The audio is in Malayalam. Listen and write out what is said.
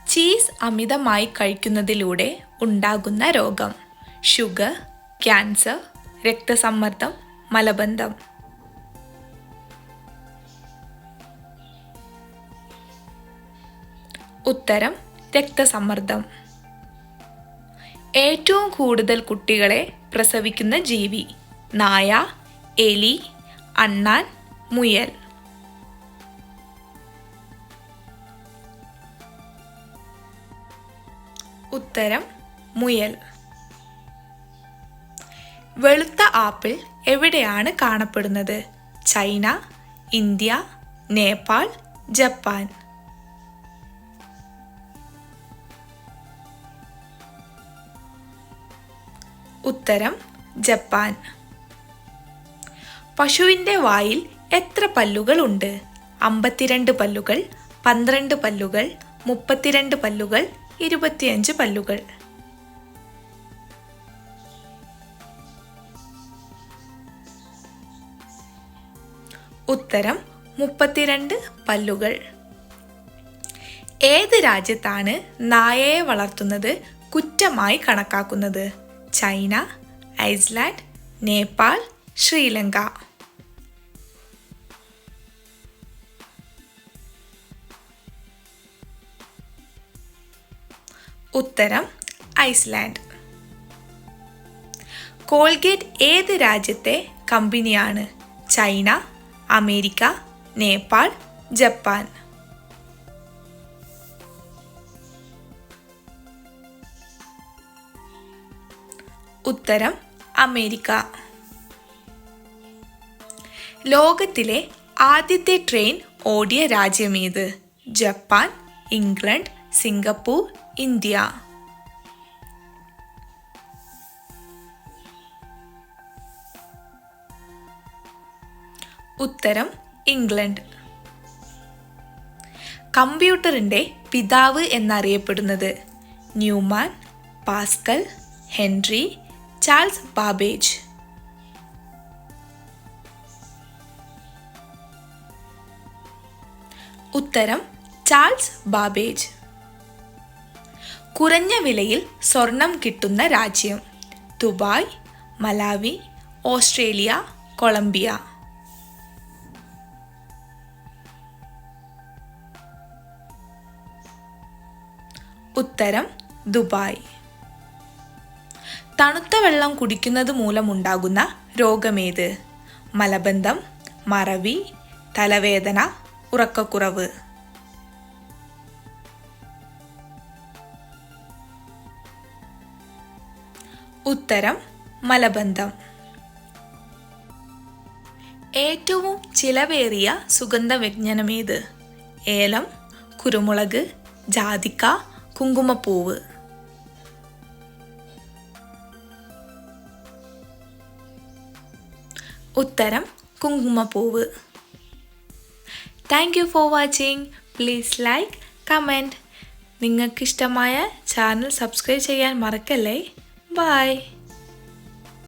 ചീസ് അമിതമായി കഴിക്കുന്നതിലൂടെ ഉണ്ടാകുന്ന രോഗം: ഷുഗർ, ക്യാൻസർ, രക്തസമ്മർദ്ദം, മലബന്ധം. ഉത്തരം രക്തസമ്മർദ്ദം. ഏറ്റവും കൂടുതൽ കുട്ടികളെ പ്രസവിക്കുന്ന ജീവി: നായ, എലി, അണ്ണാൻ, മുയൽ. ഉത്തരം മുയൽ. വെളുത്ത ആപ്പിൾ എവിടെയാണ് കാണപ്പെടുന്നത്? China, India, Nepal, Japan. ഉത്തരം ജപ്പാൻ. പശുവിൻ്റെ വായിൽ എത്ര പല്ലുകൾ ഉണ്ട്? 52 പല്ലുകൾ, 12 പല്ലുകൾ, 32 പല്ലുകൾ, 25 പല്ലുകൾ. ഉത്തരം 32 പല്ലുകൾ. ഏത് രാജ്യത്താണ് നായയെ വളർത്തുന്നത് കുറ്റമായി കണക്കാക്കുന്നത്? China, Iceland, Nepal, Sri Lanka. ഉത്തരം ഐസ്ലാൻഡ്. കോൾഗേറ്റ് ഏത് രാജ്യത്തെ കമ്പനിയാണ്? China, America, Nepal, Japan. ഉത്തരം അമേരിക്ക. ലോകത്തിലെ ആദ്യത്തെ ട്രെയിൻ ഓടിയ രാജ്യമേത്? Japan, England, Singapore, India. ഉത്തരം ഇംഗ്ലണ്ട്. കമ്പ്യൂട്ടറിൻ്റെ പിതാവ് എന്നറിയപ്പെടുന്നത്? Newman, Pascal, Henry, Charles Babbage. ഉത്തരം ചാൾസ് ബാബേജ്. കുറഞ്ഞ വിലയിൽ സ്വർണം കിട്ടുന്ന രാജ്യം? Dubai, Malawi, Australia, Colombia. ഉത്തരം ദുബായ്. തണുത്ത വെള്ളം കുടിക്കുന്നത് മൂലമുണ്ടാകുന്ന രോഗമേത്? മലബന്ധം, മറവി, തലവേദന, ഉറക്കക്കുറവ്. ഉത്തരം മലബന്ധം. ഏറ്റവും ചിലവേറിയ സുഗന്ധവ്യഞ്ജനമേത്? ഏലം, കുരുമുളക്, ജാതിക്ക, കുങ്കുമപ്പൂവ്. ഉത്തരം കുങ്കുമപ്പൂവ്. Thank you for watching. Please like, comment. നിങ്ങൾക്കിഷ്ടമായ ചാനൽ സബ്സ്ക്രൈബ് ചെയ്യാൻ മറക്കല്ലേ. ബൈ.